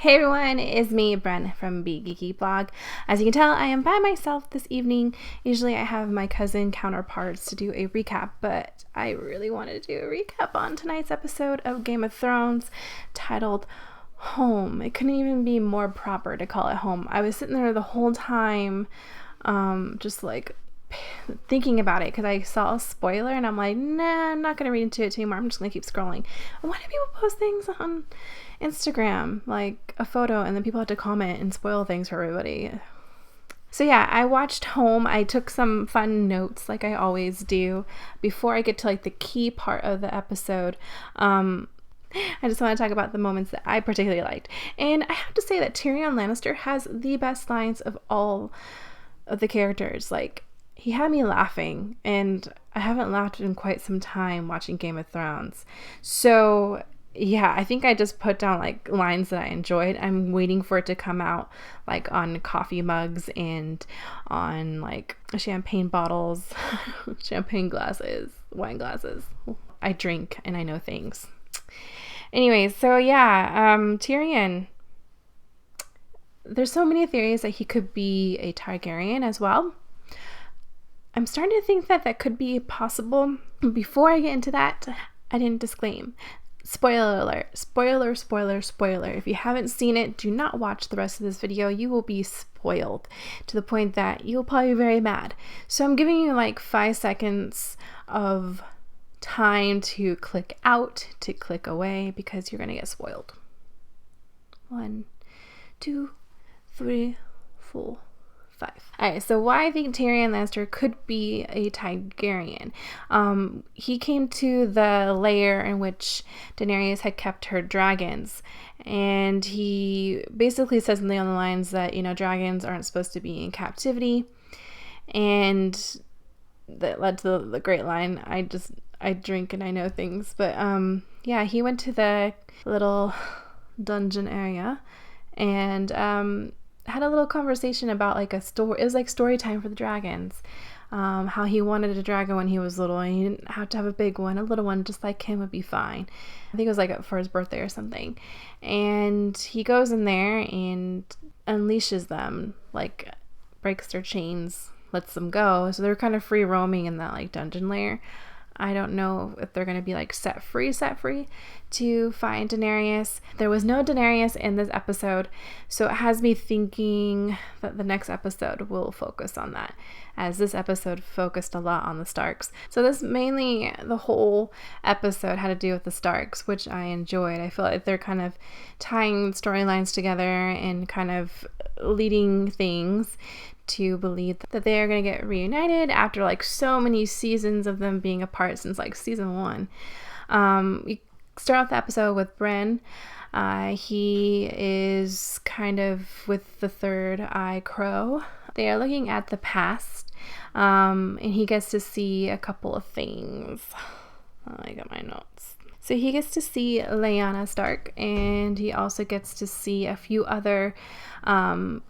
Hey everyone, it's me, Bren from Be Geeky Blog. As you can tell, I am by myself this evening. Usually I have my cousin counterparts to do a recap, but I really wanted to do a recap on tonight's episode of Game of Thrones titled Home. It couldn't even be more proper to call it Home. I was sitting there the whole time, just like thinking about it because I saw a spoiler and I'm like, nah, I'm not going to read into it anymore. I'm just going to keep scrolling. And why do people post things on Instagram, like a photo, and then people have to comment and spoil things for everybody? So yeah, I watched Home. I took some fun notes like I always do before I get to like the key part of the episode. I just want to talk about the moments that I particularly liked. And I have to say that Tyrion Lannister has the best lines of all of the characters. Like, he had me laughing, and I haven't laughed in quite some time watching Game of Thrones. So yeah, I think I just put down like lines that I enjoyed. I'm waiting for it to come out like on coffee mugs and on like champagne bottles, champagne glasses, wine glasses. I drink and I know things. Anyway, so yeah, Tyrion. There's so many theories that he could be a Targaryen as well. I'm starting to think that that could be possible. Before I get into that, I didn't disclaim. Spoiler alert. Spoiler, spoiler, spoiler. If you haven't seen it, do not watch the rest of this video. You will be spoiled to the point that you'll probably be very mad. So I'm giving you like 5 seconds of time to click out, to click away, because you're going to get spoiled. 1, 2, 3, 4, 5. Alright, so why I think Tyrion Lannister could be a Targaryen. He came to the lair in which Daenerys had kept her dragons, and he basically says something on the lines that, you know, dragons aren't supposed to be in captivity, and that led to the great line, I drink and I know things. But yeah, he went to the little dungeon area and had a little conversation about like a story. It was like story time for the dragons. How he wanted a dragon when he was little, and he didn't have to have a big one. A little one just like him would be fine. I think it was like for his birthday or something. And he goes in there and unleashes them, like breaks their chains, lets them go. So they're kind of free roaming in that like dungeon lair. I don't know if they're going to be like set free to find Daenerys. There was no Daenerys in this episode, so it has me thinking that the next episode will focus on that, as this episode focused a lot on the Starks. So this mainly, the whole episode had to do with the Starks, which I enjoyed. I feel like they're kind of tying storylines together and kind of leading things to believe that they are going to get reunited after like so many seasons of them being apart since like season 1. We start off the episode with Bren. He is kind of with the third eye crow. They are looking at the past, and he gets to see a couple of things. I got my notes. So he gets to see Lyanna Stark, and he also gets to see a few other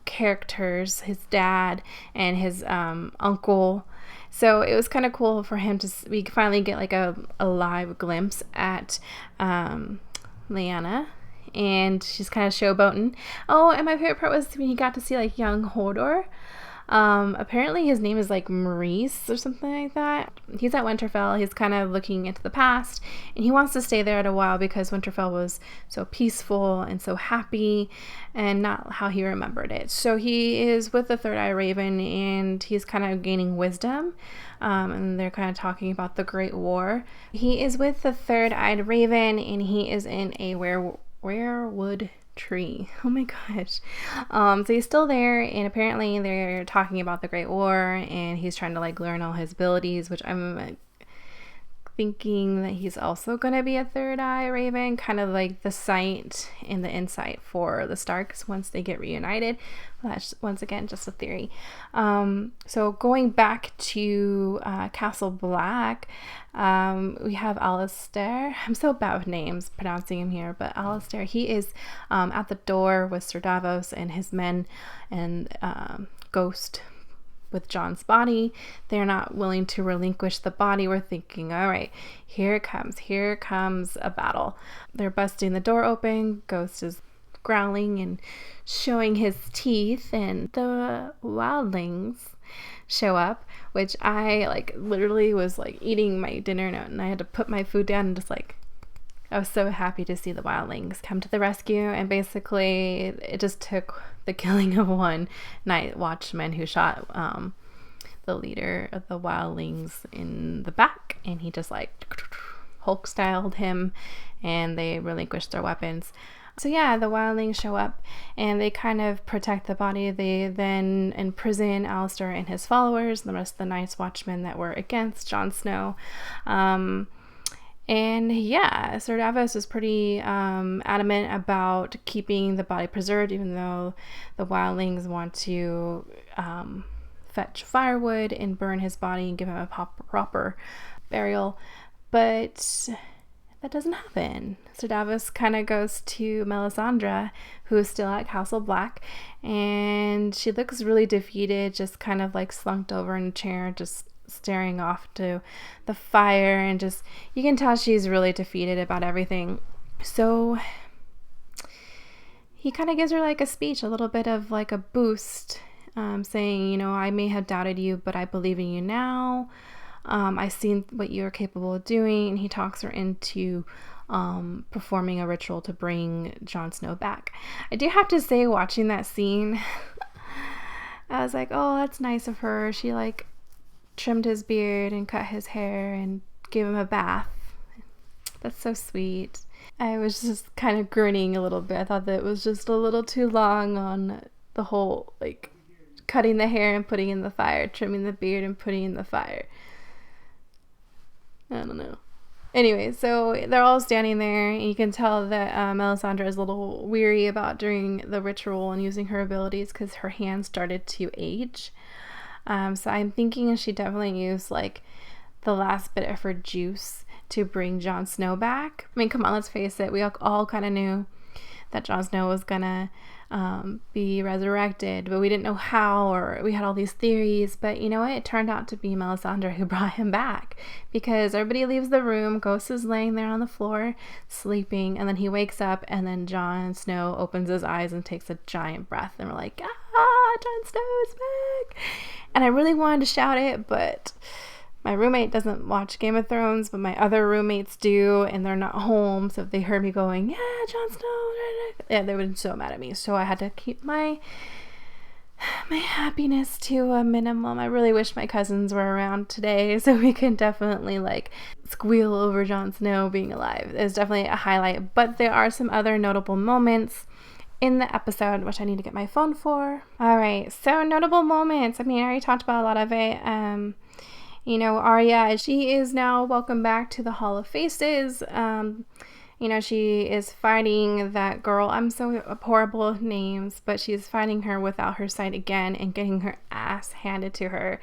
characters, his dad and his uncle. So it was kind of cool for him to we finally get like a live glimpse at Lyanna, and she's kind of showboating. Oh, and my favorite part was when he got to see like young Hodor. Apparently his name is like Maurice or something like that. He's at Winterfell. He's kind of looking into the past, and he wants to stay there at a while because Winterfell was so peaceful and so happy and not how he remembered it. So he is with the Third Eye Raven, and he's kind of gaining wisdom, and they're kind of talking about the Great War. He is with the Third-Eyed Raven, and he is in a weirwood tree. Oh my gosh. So he's still there, and apparently they're talking about the Great War, and he's trying to like learn all his abilities, which I'm thinking that he's also going to be a Third Eye Raven, kind of like the sight and the insight for the Starks once they get reunited. Well, that's once again just a theory. So going back to Castle Black, we have Alistair. I'm so bad with names pronouncing him here, but Alistair, he is at the door with Sir Davos and his men, and Ghost with Jon's body. They're not willing to relinquish the body. We're thinking, all right, here it comes a battle. They're busting the door open. Ghost is growling and showing his teeth, and the wildlings show up, which I like literally was like eating my dinner and I had to put my food down and just like, I was so happy to see the wildlings come to the rescue. And basically it just took the killing of one night watchman who shot the leader of the wildlings in the back, and he just like Hulk styled him, and they relinquished their weapons. So yeah, the wildlings show up and they kind of protect the body. They then imprison Alistair and his followers, the rest of the Night's Watchmen that were against Jon Snow. And yeah, Sir Davos was pretty adamant about keeping the body preserved, even though the wildlings want to fetch firewood and burn his body and give him a proper burial. But that doesn't happen. Sir Davos kind of goes to Melisandre, who is still at Castle Black, and she looks really defeated, just kind of like slumped over in a chair, just staring off to the fire, and just, you can tell she's really defeated about everything. So he kind of gives her like a speech, a little bit of like a boost, saying, you know, I may have doubted you, but I believe in you now. I've seen what you're capable of doing. And he talks her into performing a ritual to bring Jon Snow back. I do have to say, watching that scene, I was like, oh, that's nice of her. She like trimmed his beard and cut his hair and gave him a bath. That's so sweet. I was just kind of grinning a little bit. I thought that it was just a little too long on the whole, like, cutting the hair and putting in the fire, trimming the beard and putting in the fire. I don't know. Anyway, so they're all standing there, and you can tell that Melisandre is a little weary about doing the ritual and using her abilities because her hands started to age. So I'm thinking she definitely used like the last bit of her juice to bring Jon Snow back. I mean, come on, let's face it. We all kind of knew that Jon Snow was gonna be resurrected, but we didn't know how, or we had all these theories. But you know what? It turned out to be Melisandre who brought him back, because everybody leaves the room. Ghost is laying there on the floor sleeping, and then he wakes up, and then Jon Snow opens his eyes and takes a giant breath, and we're like, Jon Snow is back. And I really wanted to shout it, but my roommate doesn't watch Game of Thrones, but my other roommates do, and they're not home. So if they heard me going, yeah, Jon Snow, yeah, they would be so mad at me. So I had to keep my happiness to a minimum. I really wish my cousins were around today so we could definitely like squeal over Jon Snow being alive. It's definitely a highlight, but there are some other notable moments in the episode, which I need to get my phone for. All right, so notable moments. I mean, I already talked about a lot of it. You know, Arya, she is now welcome back to the Hall of Faces. You know, she is fighting that girl. I'm so horrible with names, but she's fighting her without her sight again and getting her ass handed to her.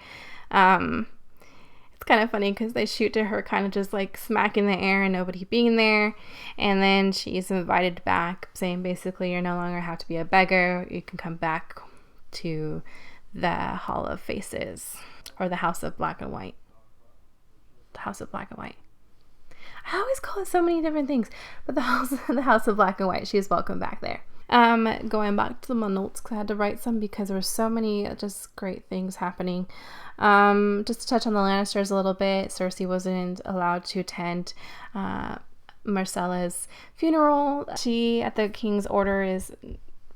It's kind of funny because they shoot to her kind of just like smack in the air and nobody being there. And then she's invited back, saying basically, you no longer have to be a beggar. You can come back to the Hall of Faces, or the House of Black and White. The House of Black and White. I always call it so many different things, but the House of Black and White. She is welcome back there. Going back to my notes, because I had to write some because there were so many just great things happening. Just to touch on the Lannisters a little bit, Cersei wasn't allowed to attend Myrcella's funeral. She, at the king's order, is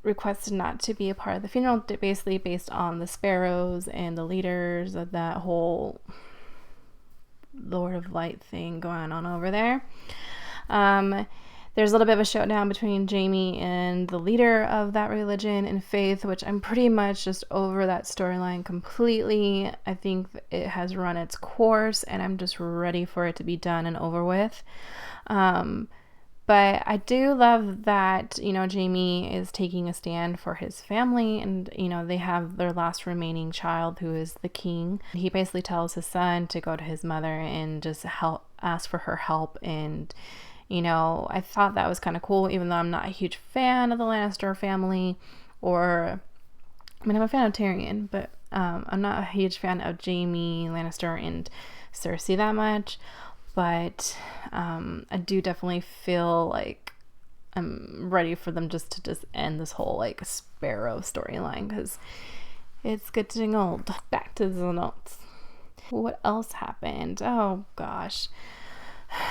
requested not to be a part of the funeral, basically based on the sparrows and the leaders of that whole Lord of Light thing going on over there. There's a little bit of a showdown between Jaime and the leader of that religion and faith, which I'm pretty much just over that storyline completely. I think it has run its course, and I'm just ready for it to be done and over with. But I do love that, you know, Jaime is taking a stand for his family, and, you know, they have their last remaining child, who is the king. He basically tells his son to go to his mother and just ask for her help. And, you know, I thought that was kind of cool, even though I'm not a huge fan of the Lannister family, I mean, I'm a fan of Tyrion, but I'm not a huge fan of Jaime Lannister and Cersei that much. But I do definitely feel like I'm ready for them just to end this whole like Sparrow storyline, because it's getting old. Back to the notes. What else happened? Oh gosh,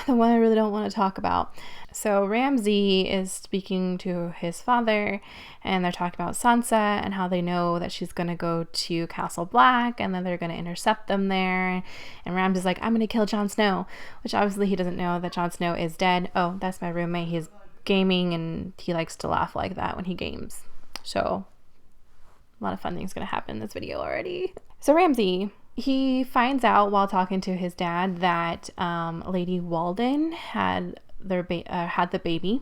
the one I really don't want to talk about. So Ramsay is speaking to his father, and they're talking about Sansa and how they know that she's going to go to Castle Black, and then they're going to intercept them there. And Ramsay's like, I'm going to kill Jon Snow, which obviously he doesn't know that Jon Snow is dead. Oh, that's my roommate. He's gaming, and he likes to laugh like that when he games. So a lot of fun things going to happen in this video already. So Ramsay, he finds out while talking to his dad that Lady Walden had the baby,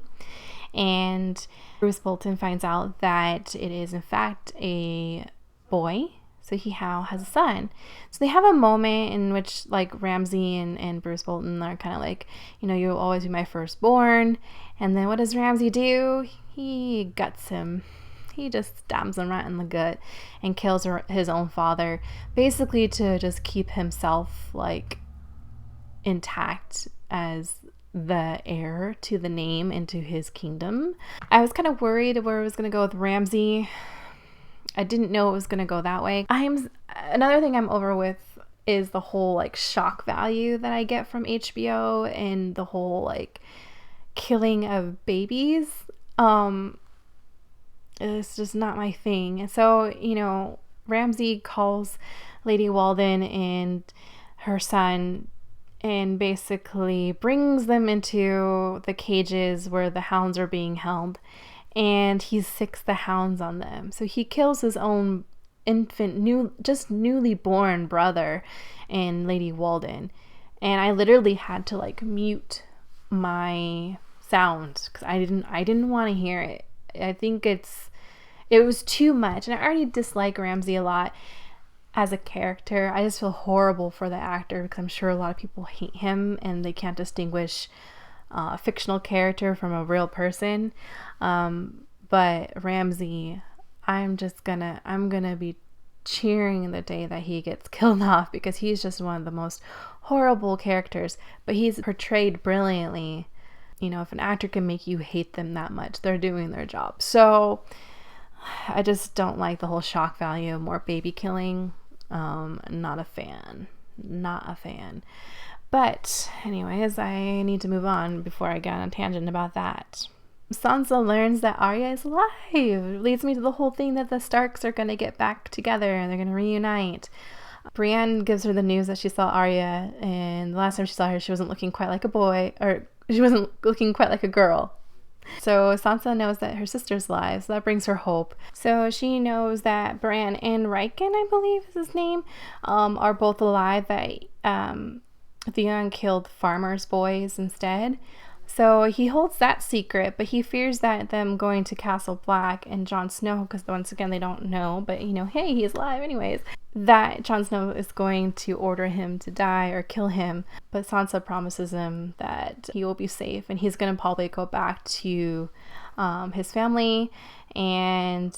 and Bruce Bolton finds out that it is in fact a boy. So he now has a son. So they have a moment in which like Ramsay and Bruce Bolton are kind of like, you know, you'll always be my firstborn. And then what does Ramsay do? He guts him. He just stabs him right in the gut and kills his own father, basically to just keep himself like intact as the heir to the name and to his kingdom. I was kind of worried where it was going to go with Ramsay. I didn't know it was going to go that way. Another thing I'm over with is the whole like shock value that I get from HBO and the whole like killing of babies. It's just not my thing. And so, you know, Ramsay calls Lady Walden and her son and basically brings them into the cages where the hounds are being held, and he sicks the hounds on them. So he kills his own infant, newly born brother and Lady Walden. And I literally had to like mute my sound because I didn't want to hear it. I think it was too much, and I already dislike Ramsay a lot as a character. I just feel horrible for the actor because I'm sure a lot of people hate him and they can't distinguish a fictional character from a real person. But Ramsay, I'm gonna be cheering the day that he gets killed off, because he's just one of the most horrible characters, but he's portrayed brilliantly. You know, if an actor can make you hate them that much, they're doing their job. So I just don't like the whole shock value of more baby killing. Not a fan. But anyways, I need to move on before I get on a tangent about that. Sansa learns that Arya is alive. It leads me to the whole thing that the Starks are going to get back together and they're going to reunite. Brienne gives her the news that she saw Arya, and the last time she saw her, she wasn't looking quite like a boy, or she wasn't looking quite like a girl. So Sansa knows that her sister's alive, so that brings her hope. So she knows that Bran and Rickon, I believe is his name, are both alive, that Theon killed farmers' boys instead. So he holds that secret, but he fears that them going to Castle Black and Jon Snow, because once again they don't know, but you know, hey, he's alive anyways, that Jon Snow is going to order him to die or kill him. But Sansa promises him that he will be safe, and he's going to probably go back to his family, and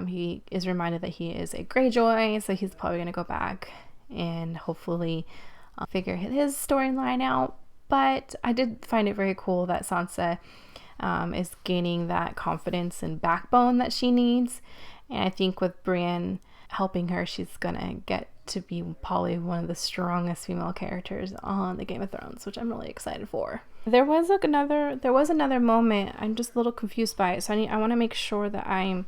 he is reminded that he is a Greyjoy, so he's probably going to go back and hopefully figure his storyline out. But I did find it very cool that Sansa is gaining that confidence and backbone that she needs. And I think with Brienne helping her, she's gonna get to be probably one of the strongest female characters on the Game of Thrones, which I'm really excited for. There was another moment. I'm just a little confused by it, so I want to make sure that I'm.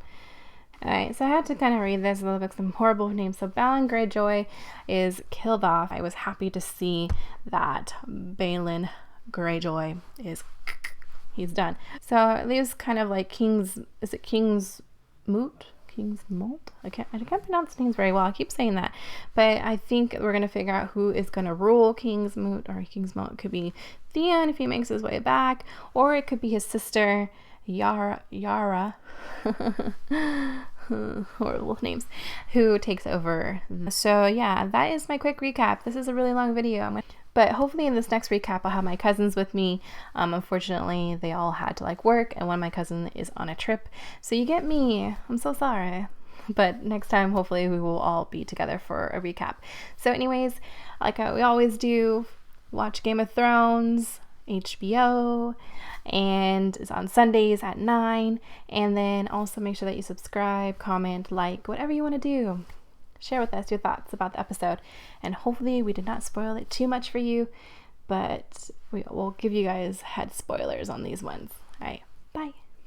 Alright, so I had to kind of read this a little bit because I'm horrible with names. So Balon Greyjoy is killed off. I was happy to see that Balon Greyjoy he's done. So it leaves kind of like King's Moot? I can't pronounce names very well. I keep saying that. But I think we're going to figure out who is going to rule King's Moot or King's Moot. It could be Theon if he makes his way back, or it could be his sister Yara. Horrible names, who takes over. So yeah, that is my quick recap. This is a really long video, but hopefully in this next recap I'll have my cousins with me. Unfortunately they all had to like work, and one of my cousins is on a trip, so you get me. I'm so sorry, but next time hopefully we will all be together for a recap. So anyways, like we always do, watch Game of Thrones. HBO, and it's on Sundays at 9. And then also make sure that you subscribe, comment, like, whatever you want to do. Share with us your thoughts about the episode, and hopefully we did not spoil it too much for you, but we will give you guys head spoilers on these ones.